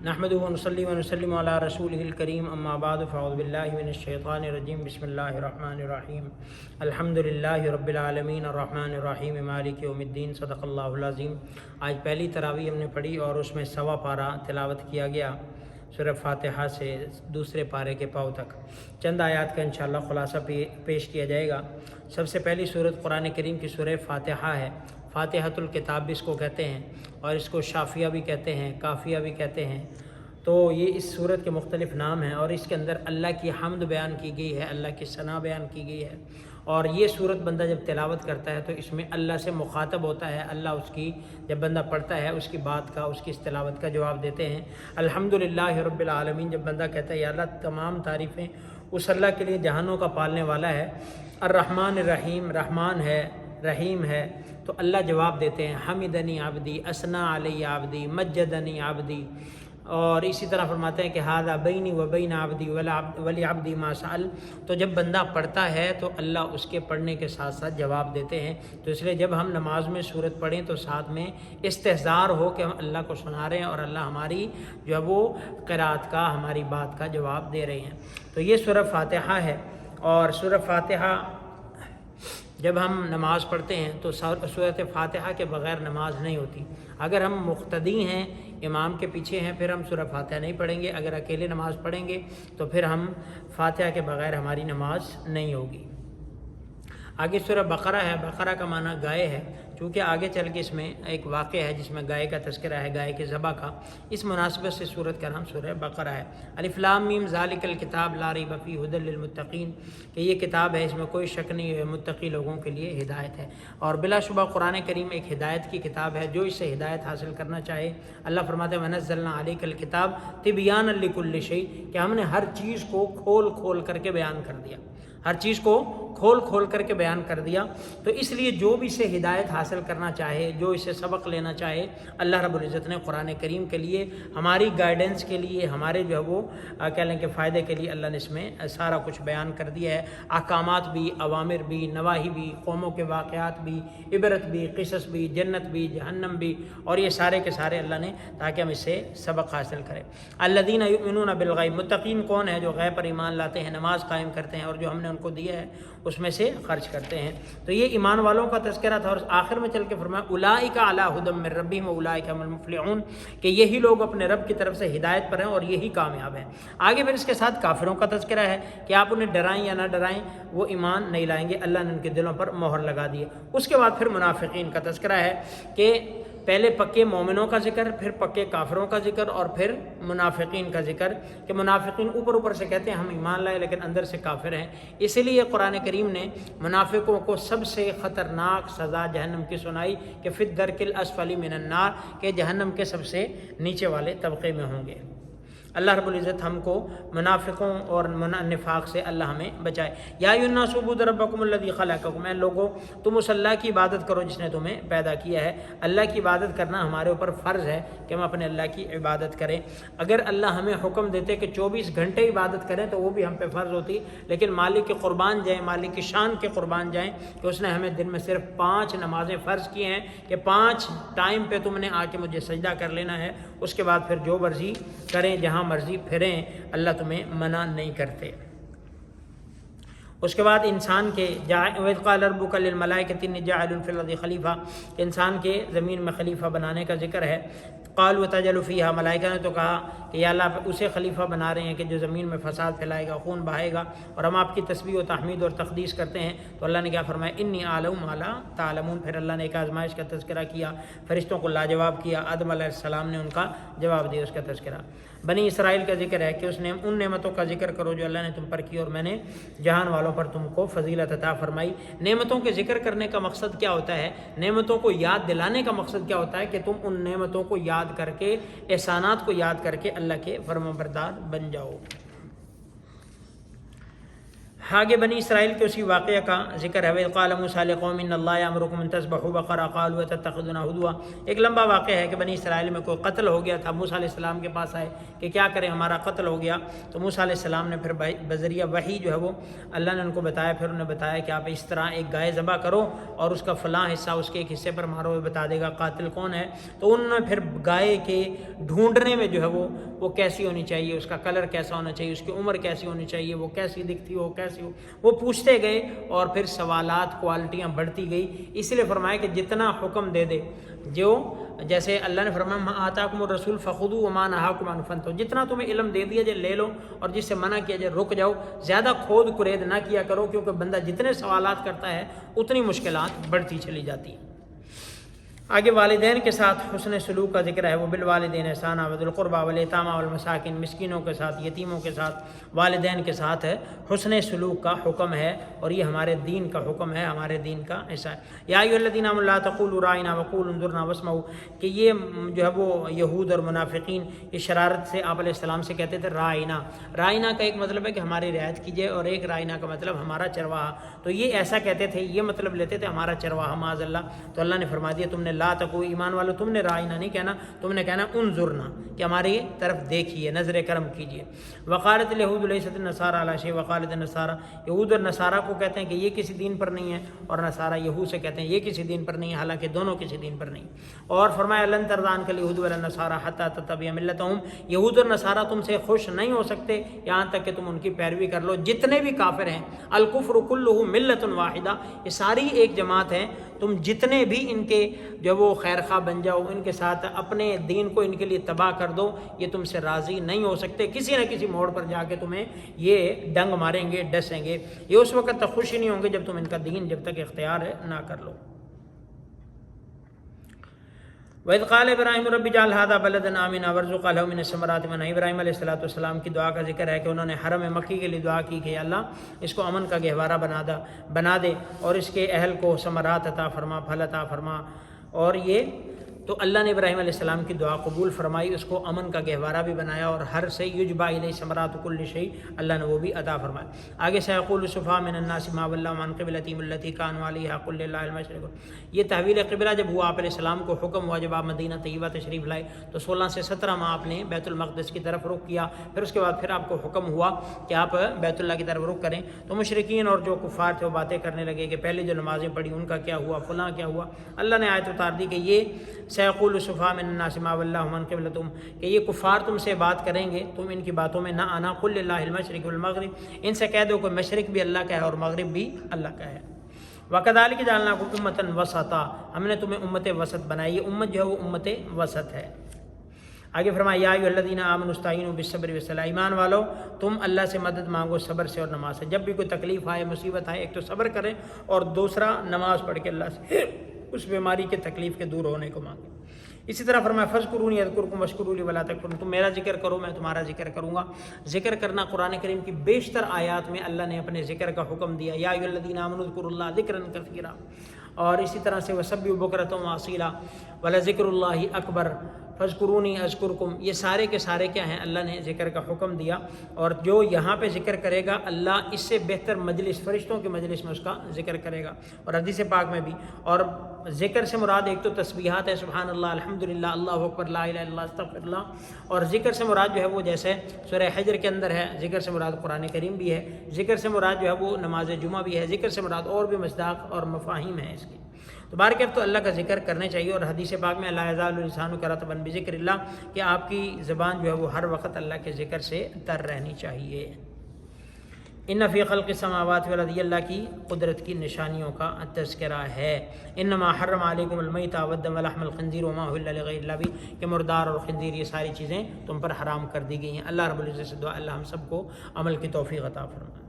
نحمدہ و نصلی و نسلم علی رسولہ الکریم اما بعد فاعوذ باللہ من الشیطان الرجیم بسم اللہ الرحمن الرحیم الحمد للہ رب العالمین الرحمن الرحیم مالک یوم الدین صدق اللہ العظیم۔ آج پہلی تراویح ہم نے پڑھی اور اس میں 1.25 پارہ تلاوت کیا گیا سورہ فاتحہ سے دوسرے پارے کے پاؤں تک۔ چند آیات کا انشاءاللہ خلاصہ پیش کیا جائے گا۔ سب سے پہلی سورت قرآن کریم کی سورہ فاتحہ ہے۔ فاتحۃ الکتاب بھی اس کو کہتے ہیں اور اس کو شافیہ بھی کہتے ہیں، کافیہ بھی کہتے ہیں۔ تو یہ اس سورت کے مختلف نام ہیں اور اس کے اندر اللہ کی حمد بیان کی گئی ہے، اللہ کی ثنا بیان کی گئی ہے۔ اور یہ سورت بندہ جب تلاوت کرتا ہے تو اس میں اللہ سے مخاطب ہوتا ہے، اللہ اس کی جب بندہ پڑھتا ہے اس کی بات کا، اس کی اس تلاوت کا جواب دیتے ہیں۔ الحمدللہ رب العالمین جب بندہ کہتا ہے یا اللہ تمام تعریفیں اس اللہ کے لیے جہانوں کا پالنے والا ہے۔ الرحمن الرحیم، رحمان ہے، رحیم ہے، تو اللہ جواب دیتے ہیں حمدنی عبدی، اثنا علی عبدی، مجدنی عبدی۔ اور اسی طرح فرماتے ہیں کہ ھذا بینی و بین عبدی ولعبدی ما سأل۔ تو جب بندہ پڑھتا ہے تو اللہ اس کے پڑھنے کے ساتھ ساتھ جواب دیتے ہیں۔ تو اس لیے جب ہم نماز میں سورت پڑھیں تو ساتھ میں استحضار ہو کہ ہم اللہ کو سنا رہے ہیں اور اللہ ہماری جو ہے وہ قرات کا، ہماری بات کا جواب دے رہے ہیں۔ تو یہ سورہ فاتحہ ہے۔ اور سورہ فاتحہ جب ہم نماز پڑھتے ہیں تو سورۃ فاتحہ کے بغیر نماز نہیں ہوتی۔ اگر ہم مقتدی ہیں، امام کے پیچھے ہیں، پھر ہم سورہ فاتحہ نہیں پڑھیں گے۔ اگر اکیلے نماز پڑھیں گے تو پھر ہم فاتحہ کے بغیر ہماری نماز نہیں ہوگی۔ آگے سورہ بقرہ ہے۔ بقرہ کا معنی گائے ہے، چونکہ آگے چل کے اس میں ایک واقعہ ہے جس میں گائے کا تذکرہ ہے، گائے کے ذبح کا۔ اس مناسبت سے سورت کا نام سورہ بقرہ ہے۔ الف لام میم ذالک الکتاب لا ریب فیہ ھدی للمتقین، کہ یہ کتاب ہے، اس میں کوئی شک نہیں ہے، متقی لوگوں کے لیے ہدایت ہے۔ اور بلا شبہ قرآن کریم ایک ہدایت کی کتاب ہے، جو اس سے ہدایت حاصل کرنا چاہے اللہ فرماتے ہیں وَنَزَّلْنَا عَلَيْكَ الْكِتَابَ تِبْيَانًا لِكُلِّ شَيْءٍ، کہ ہم نے ہر چیز کو کھول کھول کر کے بیان کر دیا، ہر چیز کو کھول کھول کر کے بیان کر دیا۔ تو اس لیے جو بھی اسے ہدایت حاصل کرنا چاہے، جو اسے سبق لینا چاہے، اللہ رب العزت نے قرآن کریم کے لیے، ہماری گائیڈنس کے لیے، ہمارے جو ہے وہ کہہ لیں کہ فائدے کے لیے اللہ نے اس میں سارا کچھ بیان کر دیا ہے۔ احکامات بھی، اوامر بھی، نواہی بھی، قوموں کے واقعات بھی، عبرت بھی، قصص بھی، جنت بھی، جہنم بھی، اور یہ سارے کے سارے اللہ نے تاکہ ہم اس سے سبق حاصل کریں۔ الذین یؤمنون بالغیب، متقین کون ہے؟ جو غیب پر ایمان لاتے ہیں، نماز قائم کرتے ہیں اور جو ہم نے ان کو دیا ہے اس میں سے خرچ کرتے ہیں۔ تو یہ ایمان والوں کا تذکرہ تھا۔ اور آخر میں چل کے فرمایا اولئک علی ھدی من ربہم واولئک هم المفلحون، کہ یہی لوگ اپنے رب کی طرف سے ہدایت پر ہیں اور یہی کامیاب ہیں۔ آگے پھر اس کے ساتھ کافروں کا تذکرہ ہے کہ آپ انہیں ڈرائیں یا نہ ڈرائیں وہ ایمان نہیں لائیں گے، اللہ نے ان کے دلوں پر مہر لگا دی ہے۔ اس کے بعد پھر منافقین کا تذکرہ ہے کہ پہلے پکے مومنوں کا ذکر، پھر پکے کافروں کا ذکر، اور پھر منافقین کا ذکر، کہ منافقین اوپر اوپر سے کہتے ہیں ہم ایمان لائے لیکن اندر سے کافر ہیں۔ اسی لیے قرآن کریم نے منافقوں کو سب سے خطرناک سزا جہنم کی سنائی کہ فی الدرک الاسفل من النار، کہ جہنم کے سب سے نیچے والے طبقے میں ہوں گے۔ اللہ رب العزت ہم کو منافقوں اور نفاق سے اللہ ہمیں بچائے۔ یا ایھا الناس اعبدوا ربکم الذی خلقکم، اے لوگو تم اس اللہ کی عبادت کرو جس نے تمہیں پیدا کیا ہے۔ اللہ کی عبادت کرنا ہمارے اوپر فرض ہے کہ ہم اپنے اللہ کی عبادت کریں۔ اگر اللہ ہمیں حکم دیتے کہ 24 گھنٹے عبادت کریں تو وہ بھی ہم پہ فرض ہوتی، لیکن مالک کے قربان جائیں، مالک کی شان کے قربان جائیں کہ اس نے ہمیں دن میں صرف 5 نمازیں فرض کی ہیں کہ 5 ٹائم پہ تم نے آ کے مجھے سجدہ کر لینا ہے، اس کے بعد پھر جو مرضی کریں، جہاں مرضی پھریں، اللہ تمہیں منع نہیں کرتے۔ اس کے بعد انسان کے وَإِذْ قَالَ رَبُّكَ لِلْمَلَائِكَةِ إِنِّي جَاعِلٌ فِي الْأَرْضِ خَلِيفَةً، کہ انسان کے زمین میں خلیفہ بنانے کا ذکر ہے۔ قَالُوا أَتَجْعَلُ فِيهَا، ملائکہ نے تو کہا کہ یا اللہ اسے خلیفہ بنا رہے ہیں کہ جو زمین میں فساد پھیلائے گا، خون بہائے گا، اور ہم آپ کی تسبیح و تحمید اور تقدیس کرتے ہیں۔ تو اللہ نے کیا فرمایا إِنِّي أَعْلَمُ مَا لَا تَعْلَمُونَ۔ پھر اللہ نے ایک آزمائش کا تذکرہ کیا، فرشتوں کو لاجواب کیا، آدم علیہ السلام نے ان کا جواب دیا، اس کا تذکرہ۔ بنی اسرائیل کا ذکر ہے کہ اس نے ان نعمتوں کا ذکر کرو جو اللہ نے تم پر کی اور میں نے جہان والوں پر تم کو فضیلت عطا فرمائی۔ نعمتوں کے ذکر کرنے کا مقصد کیا ہوتا ہے؟ نعمتوں کو یاد دلانے کا مقصد کیا ہوتا ہے؟ کہ تم ان نعمتوں کو یاد کر کے، احسانات کو یاد کر کے اللہ کے فرمانبردار بن جاؤ۔ آگے بنی اسرائیل کے اسی واقعہ کا ذکر ہے، وَإِذْ قَالَ مُوسَىٰ لِقَوْمِهِ إِنَّ اللَّهَ يَأْمُرُكُمْ أَن تَذْبَحُوا بَقَرَةً قَالُوا أَتَتَّخِذُنَا هُزُوًا۔ ایک لمبا واقعہ ہے کہ بنی اسرائیل میں کوئی قتل ہو گیا تھا، موسیٰ علیہ السلام کے پاس آئے کہ کیا کریں ہمارا قتل ہو گیا، تو موسیٰ علیہ السلام نے پھر بذریعہ وحی جو ہے وہ اللہ نے ان کو بتایا، پھر انہیں بتایا کہ آپ اس طرح ایک گائے ذبح کرو اور اس کا فلاں حصہ اس کے ایک حصے پر مارو، بتا دے گا قاتل کون ہے۔ تو انہوں نے پھر گائے کے ڈھونڈنے میں جو ہے وہ کیسی ہونی چاہیے، اس کا کلر کیسا ہونا چاہیے، اس کی عمر کیسی ہونی چاہیے، وہ کیسی دکھتی ہو کیسی ہو، وہ پوچھتے گئے اور پھر سوالات کوالٹیاں بڑھتی گئی۔ اس لیے فرمایا کہ جتنا حکم دے دے، جو جیسے اللہ نے فرمایا مَا آتَاكُمُ الرَّسُولُ فَخُذُوهُ وَمَا نَهَاكُمْ عَنْهُ فَانتَهُوا، جتنا تمہیں علم دے دیا جائے لے لو اور جس سے منع کیا جائے رک جاؤ، زیادہ کھود کرید نہ کیا کرو، کیونکہ بندہ جتنے سوالات کرتا ہے اتنی مشکلات بڑھتی چلی جاتی ہیں۔ آگے والدین کے ساتھ حسن سلوک کا ذکر ہے، وہ بالوالدین احسانا وذی القربی والیتامی والمساکین، مسکینوں کے ساتھ یتیموں کے ساتھ والدین کے ساتھ ہے حسن سلوک کا حکم ہے، اور یہ ہمارے دین کا حکم ہے، ہمارے دین کا حصہ ہے۔ یا ایھا الذین آمنوا لا تقولوا راعنا وقولوا انظرنا واسمعوا، کہ یہ جو ہے وہ یہود اور منافقین اس شرارت سے آپ علیہ السلام سے کہتے تھے راعنا۔ راعنا کا ایک مطلب ہے کہ ہماری رعایت کیجیے، اور ایک راعنا کا مطلب ہمارا چرواہا، تو یہ ایسا کہتے تھے، یہ مطلب لیتے تھے ہمارا چرواہا معاذ اللہ۔ تو اللہ نے فرما دیا تم نے لا تقوا، ایمان والو تم نے راعنا نہیں کہنا، تم نے کہنا انظرنا، کہ ہماری طرف دیکھیے، نظر کرم کیجیے۔ وقالت الیہود لیست النصارى علی شیء وقالت النصارى، یہود اور نصارہ کو کہتے ہیں کہ یہ کسی دین پر نہیں ہے، اور نصارہ یہود سے کہتے ہیں یہ کسی دین پر نہیں ہے، حالانکہ دونوں کسی دین پر نہیں۔ اور فرمایا لن ترضی عنک الیہود ولا النصارى حتی تتبع ملتہم، یہود اور نصارہ تم سے خوش نہیں ہو سکتے یہاں تک کہ تم ان کی پیروی کر لو، جتنے بھی کافر ہیں۔ الکفر کلہ ملۃ واحدہ، یہ ساری ایک جماعت ہے، تم جتنے بھی ان کے جو وہ خیر خواہ بن جاؤ، ان کے ساتھ اپنے دین کو ان کے لیے تباہ کر دو، یہ تم سے راضی نہیں ہو سکتے، کسی نہ کسی موڑ پر جا کے تمہیں یہ ڈنگ ماریں گے، ڈسیں گے، یہ اس وقت تک خوش ہی نہیں ہوں گے جب تم ان کا دین جب تک اختیار ہے نہ کر لو۔ وَإِذْ قَالَ إِبْرَاهِيمُ رَبِّ اجْعَلْ هَٰذَا بَلَدًا آمِنًا وَارْزُقْ أَهْلَهُ مِنَ الثَّمَرَاتِ وَمَنْ ابراہیم علیہ السلام کی دعا کا ذکر ہے کہ انہوں نے حرم مکی کے لیے دعا کی کہ اللہ اس کو امن کا گہوارہ بنا دے اور اس کے اہل کو ثمرات عطا فرما، پھل عطا فرما، اور یہ تو اللہ نے ابراہیم علیہ السلام کی دعا قبول فرمائی، اس کو امن کا گہوارہ بھی بنایا، اور ہر سے یجبا الیہ ثمرات کل شیء، اللہ نے وہ بھی عطا فرمایا۔ آگے سیقول السفہاء من الناس ما ولاهم عن قبلتهم التي كانوا عليها قل لله المشرق، یہ تحویل قبلہ جب ہوا آپ علیہ السلام کو حکم ہوا، جب آپ مدینہ طیبہ تشریف لائے تو 16 سے 17 ماہ آپ نے بیت المقدس کی طرف رخ کیا، پھر اس کے بعد پھر آپ کو حکم ہوا کہ آپ بیت اللہ کی طرف رخ کریں، تو مشرکین اور جو کفار تھے وہ باتیں کرنے لگے کہ پہلے جو نمازیں پڑھی ان کا کیا ہوا، فلاں کیا ہوا۔ اللہ نے آیت اتار دی کہ یہ سیقول السفہاء من الناس ما ولاهم عن قبلتهم، کہ یہ کفار تم سے بات کریں گے، تم ان کی باتوں میں نہ آنا، قل للہ المشرق والمغرب، ان سے کہہ دو کہ مشرق بھی اللہ کا ہے اور مغرب بھی اللہ کا ہے۔ وَكَذَلِكَ جَعَلْنَاكُمْ أُمَّةً وَسَطًا، ہم نے تمہیں امت وسط بنائی، یہ امت جو ہے وہ امت وسط ہے۔ آگے فرمایا یا ایھا الذین آمنوا استعینوا بالصبر والصلاۃ، ایمان والو تم اللہ سے مدد مانگو صبر سے اور نماز سے، جب بھی کوئی تکلیف آئے مصیبت آئے، ایک تو صبر کریں اور دوسرا نماز پڑھ کے اللہ سے اس بیماری کے تکلیف کے دور ہونے کو مانگیں۔ اسی طرح فرمایا فاذکرونی اذکرکم واشکروا لی ولا تکفرون، تم میرا ذکر کرو میں تمہارا ذکر کروں گا۔ ذکر کرنا قرآن کریم کی بیشتر آیات میں اللہ نے اپنے ذکر کا حکم دیا، یا ایھا الذین آمنوا اذکروا اللہ ذکرا کثیرا، اور اسی طرح سے وسبحوا بکرۃ واصیلا ولذکر اللہ اکبر فاذکرونی اذکرکم، یہ سارے کے سارے کیا ہیں، اللہ نے ذکر کا حکم دیا، اور جو یہاں پہ ذکر کرے گا اللہ اس سے بہتر مجلس فرشتوں کی مجلس میں اس کا ذکر کرے گا، اور حدیث پاک میں بھی۔ اور ذکر سے مراد ایک تو تسبیحات ہے، سبحان اللہ، الحمدللہ، اللہ اکبر، لا الہ الا اللہ، استغفر اللہ، اور ذکر سے مراد جو ہے وہ جیسے سورہ حجر کے اندر ہے، ذکر سے مراد قرآن کریم بھی ہے، ذکر سے مراد جو ہے وہ نماز جمعہ بھی ہے، ذکر سے مراد اور بھی مصداق اور مفاہیم ہیں اس کی۔ تو بارکیف تو اللہ کا ذکر کرنے چاہیے، اور حدیث پاک میں لا یزال لسانک رطبا بذکر اللہ، کہ آپ کی زبان جو ہے وہ ہر وقت اللہ کے ذکر سے تر رہنی چاہیے۔ ان فی خلق السماوات والارض، اللہ کی قدرت کی نشانیوں کا تذکرہ ہے۔ انما حرم علیکم المیتۃ والدم ولحم الخنزیر وما اہل لغیر اللہ بھی، کہ مردار اور خنزیر یہ ساری چیزیں تم پر حرام کر دی گئی ہیں۔ اللہ رب العزت سے دعا اللہ ہم سب کو عمل کی توفیق عطا فرمائے۔